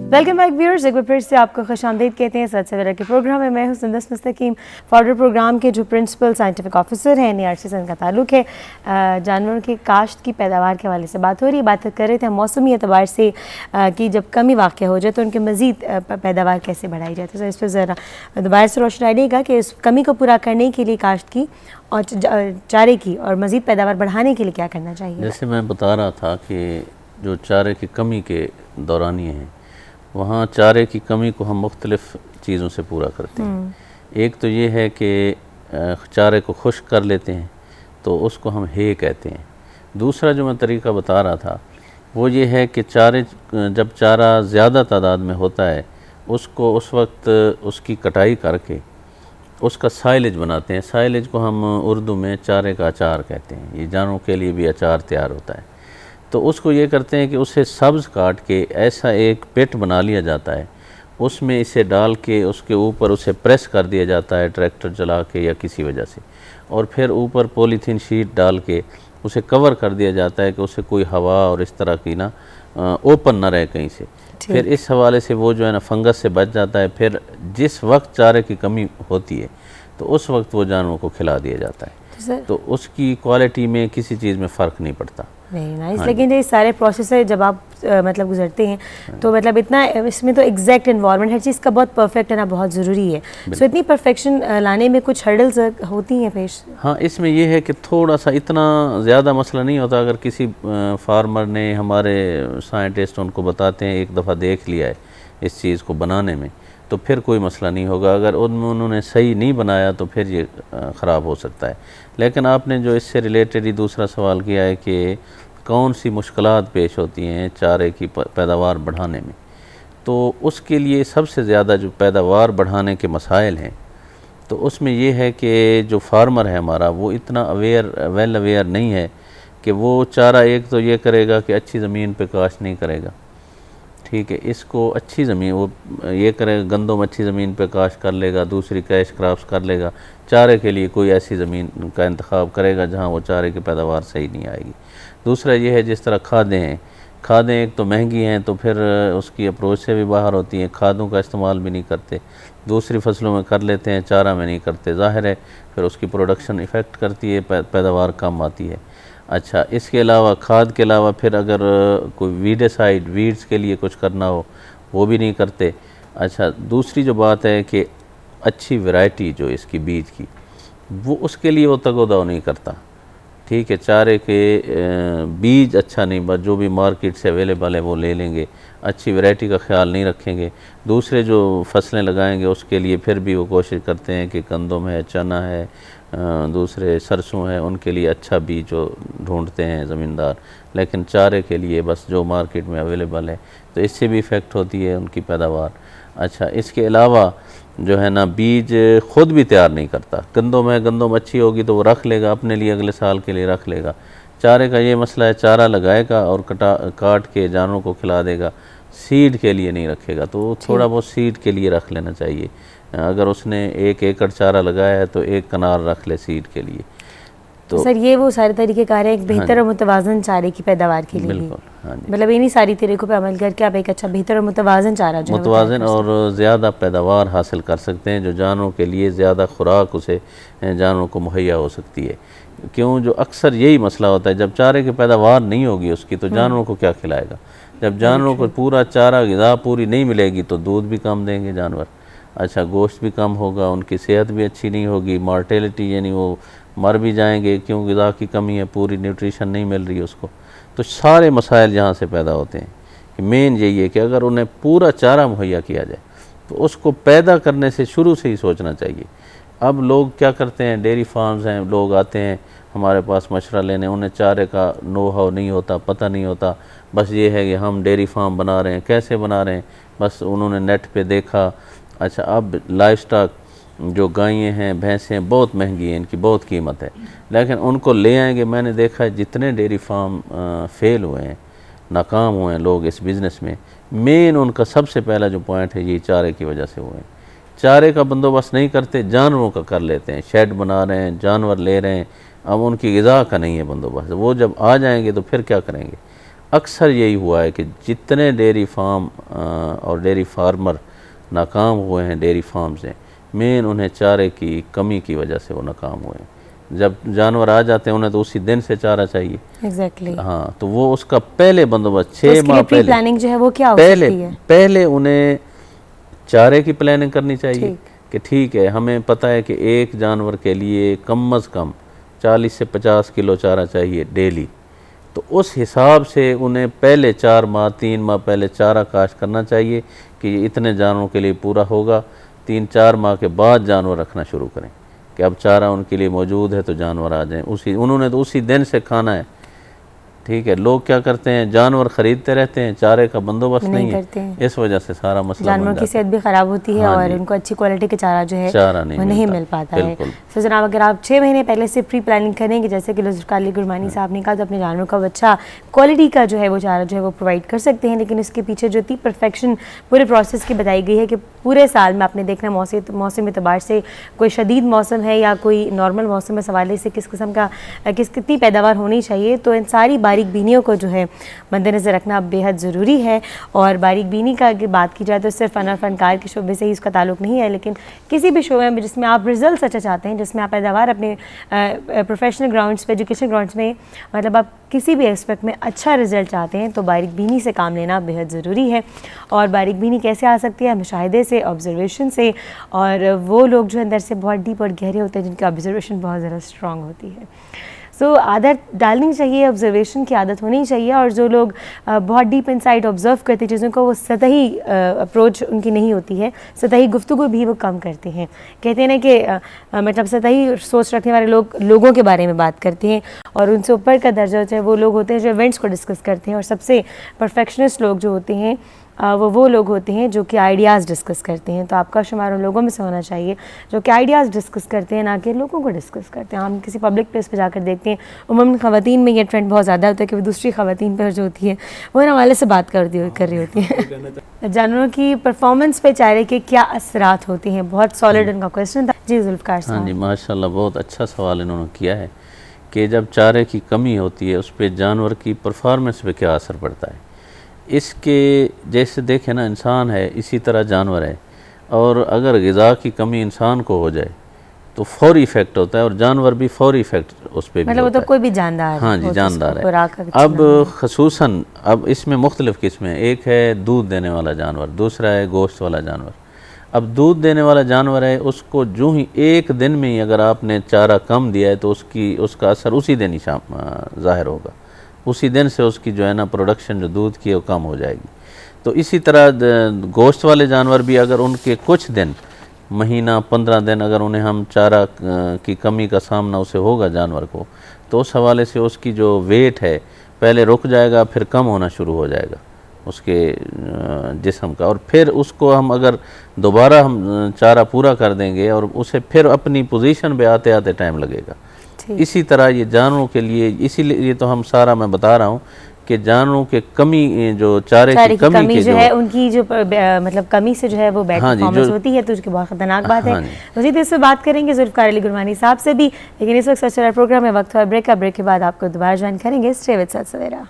Welcome back viewers, एक बार फिर से आपको खुशामदीद कहते हैं। सच सवेरा के प्रोग्राम में मैं हूं सुंदस मुस्तकीम। फॉरवर्ड प्रोग्राम के जो प्रिंसिपल साइंटिफिक ऑफिसर हैं NERC से इनका ताल्लुक है। जानवरों की काश्त की पैदावार के हवाले से बात हो रही है। बात कर रहे थे मौसमी एतबार से कि जब कमी वाक़ हो जाए तो उनके मज़ीद पैदावार कैसे बढ़ाई जाए। तो इस पर ज़रा दोबारा से रोशनी डालिएगा कि इस कमी को पूरा करने के लिए काश्त की और चारे की और मज़ीद पैदावार बढ़ाने के लिए क्या करना चाहिए। जैसे मैं बता रहा था कि जो चारे की कमी के दौरानिए हैं, वहाँ चारे की कमी को हम मुख्तलिफ़ चीज़ों से पूरा करते हैं। एक तो ये है कि चारे को खुश्क कर लेते हैं, तो उसको हम हे कहते हैं। दूसरा जो मैं तरीका बता रहा था वो ये है कि जब चारा ज़्यादा तादाद में होता है, उसको उस वक्त उसकी कटाई करके उसका साइलेज बनाते हैं। साइलेज को हम उर्दू में चारे का अचार कहते हैं। ये जानवरों के लिए भी अचार तैयार होता है। तो उसको ये करते हैं कि उसे सब्ज़ काट के ऐसा एक पिट बना लिया जाता है, उसमें इसे डाल के उसके ऊपर उसे प्रेस कर दिया जाता है ट्रैक्टर चला के या किसी वजह से, और फिर ऊपर पॉलीथीन शीट डाल के उसे कवर कर दिया जाता है कि उसे कोई हवा और इस तरह की ना ओपन ना रहे कहीं से। फिर इस हवाले से वो जो है ना फंगस से बच जाता है। फिर जिस वक्त चारे की कमी होती है तो उस वक्त वो जानवरों को खिला दिया जाता है, तो उसकी क्वालिटी में किसी चीज़ में फ़र्क नहीं पड़ता। Very nice. लेकिन ये सारे प्रोसेस है जब आप मतलब गुजरते हैं तो मतलब इतना इसमें तो एग्जैक्ट इन्वायरमेंट हर चीज़ का बहुत परफेक्ट है ना, बहुत ज़रूरी है। सो इतनी परफेक्शन लाने में कुछ हर्डल्स होती हैं पेश। हाँ, इसमें यह है कि थोड़ा सा इतना ज़्यादा मसला नहीं होता। अगर किसी फार्मर ने, हमारे साइंटिस्ट उनको बताते हैं, एक दफ़ा देख लिया है इस चीज़ को बनाने में, तो फिर कोई मसला नहीं होगा। अगर उन्होंने सही नहीं बनाया तो फिर ये ख़राब हो सकता है। लेकिन आपने जो इससे रिलेटेड ही दूसरा सवाल किया है कि कौन सी मुश्किलात पेश होती हैं चारे की पैदावार बढ़ाने में, तो उसके लिए सबसे ज़्यादा जो पैदावार बढ़ाने के मसाइल हैं, तो उसमें ये है कि जो फार्मर है हमारा, वो इतना वेल अवेयर नहीं है कि वो चारा एक तो ये करेगा कि अच्छी ज़मीन पे काश्त नहीं करेगा, ठीक है। इसको अच्छी ज़मीन वो ये करेगा, गंदम अच्छी ज़मीन पे काश्त कर लेगा, दूसरी कैश क्रॉप्स कर लेगा। चारे के लिए कोई ऐसी ज़मीन का इंतखाब करेगा जहाँ वो चारे की पैदावार सही नहीं आएगी। दूसरा ये है जिस तरह खादें हैं, खादें एक तो महंगी हैं, तो फिर उसकी अप्रोच से भी बाहर होती हैं। खादों का इस्तेमाल भी नहीं करते, दूसरी फसलों में कर लेते हैं, चारा में नहीं करते। ज़ाहिर है फिर उसकी प्रोडक्शन इफ़ेक्ट करती है, पैदावार कम आती है। अच्छा, इसके अलावा खाद के अलावा फिर अगर कोई वीडिसाइड, वीड्स के लिए कुछ करना हो, वो भी नहीं करते। अच्छा, दूसरी जो बात है कि अच्छी वैरायटी जो इसकी बीज की, वो उसके लिए वो तगोदाव नहीं करता, ठीक है। चारे के बीज अच्छा नहीं, बस जो भी मार्केट से अवेलेबल है वो ले लेंगे, अच्छी वैरायटी का ख्याल नहीं रखेंगे। दूसरे जो फसलें लगाएंगे उसके लिए फिर भी वो कोशिश करते हैं कि गंदम है, चना है, दूसरे सरसों है, उनके लिए अच्छा बीज जो ढूंढते हैं ज़मींदार। लेकिन चारे के लिए बस जो मार्केट में अवेलेबल है, तो इससे भी इफ़ेक्ट होती है उनकी पैदावार। अच्छा, इसके अलावा जो है ना बीज ख़ुद भी तैयार नहीं करता। गंदम है, गंदम अच्छी होगी तो वो रख लेगा अपने लिए, अगले साल के लिए रख लेगा। चारे का ये मसला है, चारा लगाएगा और काट के जानवरों को खिला देगा, सीड के लिए नहीं रखेगा। तो थोड़ा बहुत सीड के लिए रख लेना चाहिए। अगर उसने 1 एकड़ चारा लगाया है तो 1 कनार रख ले सीड के लिए। तो सर ये वो सारे तरीके कार हैं एक बेहतर और मुतवाज़न चारे की पैदावार के लिए। बिल्कुल, हाँ जी। मतलब इन्हीं सारी तरीकों पे अमल करके आप एक अच्छा बेहतर और मुतवाज़न चारा जो मुतवाज़न और ज़्यादा पैदावार हासिल कर सकते हैं, जो जानवरों के लिए ज़्यादा खुराक उसे जानवरों को मुहैया हो सकती है। क्यों, जो अक्सर यही मसला होता है, जब चारे की पैदावार नहीं होगी उसकी, तो जानवरों को क्या खिलाएगा। जब जानवरों को पूरा चारा ग़िज़ा पूरी नहीं मिलेगी तो दूध भी कम देंगे जानवर। अच्छा, गोश्त भी कम होगा, उनकी सेहत भी अच्छी नहीं होगी, मार्टेलिटी यानी वो मर भी जाएंगे, क्यों ग़िज़ा की कमी है, पूरी न्यूट्रिशन नहीं मिल रही उसको। तो सारे मसाइल यहाँ से पैदा होते हैं कि मेन यही है कि अगर उन्हें पूरा चारा मुहैया किया जाए तो उसको पैदा करने से शुरू से ही सोचना चाहिए। अब लोग क्या करते हैं, डेयरी फार्म्स हैं, लोग आते हैं हमारे पास मशवरा लेने, उन्हें चारे का नो हाउ नहीं होता, पता नहीं होता। बस ये है कि हम डेयरी फार्म बना रहे हैं, कैसे बना रहे हैं, बस उन्होंने नेट पे देखा। अच्छा, अब लाइफ स्टॉक जो गायें हैं, भैंसें बहुत महंगी हैं, इनकी बहुत कीमत है, लेकिन उनको ले आएंगे। मैंने देखा है जितने डेयरी फार्म फेल हुए हैं, नाकाम हुए हैं लोग इस बिज़नेस में, मेन उनका सबसे पहला जो पॉइंट है ये चारे की वजह से हुए हैं। चारे का बंदोबस्त नहीं करते, जानवरों का कर लेते हैं, शेड बना रहे हैं, जानवर ले रहे हैं, अब उनकी ग़िज़ा का नहीं है बंदोबस्त। वो जब आ जाएंगे तो फिर क्या करेंगे। अक्सर यही हुआ है कि जितने डेयरी फार्म और डेयरी फार्मर नाकाम हुए हैं डेयरी फार्म से, मेन उन्हें चारे की कमी की वजह से वो नाकाम हुए हैं। जब जानवर आ जाते हैं उन्हें तो उसी दिन से चारा चाहिए। एग्जैक्टली हाँ, तो वो उसका पहले बंदोबस्त 6 माह पहले प्लानिंग जो है वो क्या हो पहले सकती है? पहले उन्हें चारे की प्लानिंग करनी चाहिए कि ठीक है, हमें पता है कि एक जानवर के लिए कम अज़ कम 40 से 50 किलो चारा चाहिए डेली। तो उस हिसाब से उन्हें पहले 4 माह 3 माह पहले चारा काश्त करना चाहिए कि ये इतने जानवरों के लिए पूरा होगा। 3-4 माह के बाद जानवर रखना शुरू करें कि अब चारा उनके लिए मौजूद है तो जानवर आ जाएं। उन्होंने तो उसी दिन से खाना है। ठीक है, लोग क्या करते हैं, जानवर खरीदते रहते हैं, चारे का बंदोबस्त नहीं है, इस वजह से सारा मसला जानवरों की सेहत भी ख़राब होती है और उनको अच्छी क्वालिटी का चारा जो है वो नहीं मिल पाता है। तो जनाब, अगर आप 6 महीने पहले से प्री प्लानिंग करेंगे, जैसे कि ज़ुल्फ़िकार अली गुरमानी साहब ने कहा, तो अपने जानवरों का अच्छा क्वालिटी का जो है वो चारा जो है वो प्रोवाइड कर सकते हैं। लेकिन इसके पीछे जो इतनी परफेक्शन पूरे प्रोसेस की बताई गई है कि पूरे साल में आपने देखना मौसम एतबार से कोई शदीद मौसम है या कोई नॉर्मल मौसम इस हवाले से किस किस्म का कितनी पैदावार होनी चाहिए, तो इन सारी बारीक बीनियों को जो है मद्देनज़र रखना बेहद ज़रूरी है। और बारीक बीनी का अगर बात की जाए तो सिर्फ फनकार के शोबे से ही उसका ताल्लुक़ नहीं है, लेकिन किसी भी शोबे में जिसमें आप रिजल्ट अच्छा चाहते हैं, जिसमें आप पैदावार अपने प्रोफेशनल ग्राउंड्स पे, एजुकेशन ग्राउंड्स में, मतलब आप किसी भी एस्पेक्ट में अच्छा रिजल्ट चाहते हैं, तो बारीक बीनी से काम लेना बेहद ज़रूरी है। और बारीक बीनी कैसे आ सकती है? मुशाहिदे से, ऑब्जर्वेशन से। और वो लोग जो अंदर से बहुत डीप और गहरे होते हैं, जिनकी ऑब्जर्वेशन बहुत ज़्यादा स्ट्रॉन्ग होती है। सो आदत डालनी चाहिए, ऑब्जर्वेशन की आदत होनी चाहिए। और जो लोग बहुत डीप इनसाइड ऑब्जर्व करते हैं चीज़ों को, वो सतही अप्रोच उनकी नहीं होती है, सतही गुफ्तगू भी वो कम करते हैं। कहते हैं ना कि मतलब सतही सोच रखने वाले लोगों के बारे में बात करते हैं, और उनसे ऊपर का दर्जा होता है वो लोग होते हैं जो इवेंट्स को डिस्कस करते हैं। और सबसे परफेक्शनिस्ट लोग जो होते हैं वो लोग होते हैं जो कि आइडियाज़ डिस्कस करते हैं। तो आपका शुमार उन लोगों में से होना चाहिए जो कि आइडियाज़ डिस्कस करते हैं, ना कि लोगों को डिस्कस करते हैं। हम किसी पब्लिक प्लेस पे जाकर देखते हैं, उम्मन ख़वातीन में ये ट्रेंड बहुत ज़्यादा होता है कि वो दूसरी ख़वातीन पर जो होती है वो इन हवाले से बात कर रही होती है। जानवरों की परफॉर्मेंस पे चारे के क्या असरात होते हैं? बहुत सॉलिड उनका क्वेश्चन था। जी ज़ुल्फ़िकार साहब। हाँ जी, माशाल्लाह, बहुत अच्छा सवाल इन्होंने किया है कि जब चारे की कमी होती है उस पर जानवर की परफॉर्मेंस पे क्या असर पड़ता है। इसके जैसे देखें ना, इंसान है इसी तरह जानवर है, और अगर ग़िज़ा की कमी इंसान को हो जाए तो फौरी इफ़ेक्ट होता है, और जानवर भी फौरी इफ़ेक्ट उस पर भी मतलब वो तो कोई भी जानदार, हाँ जी, जानदार है। अब ख़ुसूसन अब इसमें मुख्तलिफ़ किस्में हैं। एक है दूध देने वाला जानवर, दूसरा है गोश्त वाला जानवर। अब दूध देने वाला जानवर है, उसको जो ही एक दिन में ही अगर आपने चारा कम दिया है तो उसका असर उसी दिन ही ज़ाहिर होगा, उसी दिन से उसकी जो है ना प्रोडक्शन जो दूध की है वो कम हो जाएगी। तो इसी तरह गोश्त वाले जानवर भी अगर उनके कुछ दिन, महीना 15 दिन अगर उन्हें हम चारा की कमी का सामना उसे होगा जानवर को, तो उस हवाले से उसकी जो वेट है पहले रुक जाएगा, फिर कम होना शुरू हो जाएगा उसके जिस्म का, और फिर उसको हम अगर दोबारा हम चारा पूरा कर देंगे और उसे फिर अपनी पोजीशन पे आते आते टाइम लगेगा। इसी तरह ये जानवरों के लिए, इसीलिए तो हम सारा मैं बता रहा हूँ कि जानवरों के कमी, जो चारे की कमी के जो है उनकी जो मतलब कमी से जो है वो बैड परफॉर्मेंस होती है, तो उसकी बहुत खतरनाक बात है। उसी तरह से बात करेंगे ज़ुल्फ़िकार अली गुरमानी साहब से भी, लेकिन इस वक्त सच प्रोग्राम में वक्त हुआ ब्रेक का। ब्रेक के बाद आपको दोबारा ज्वाइन करेंगे स्टे विद सच सवेरा।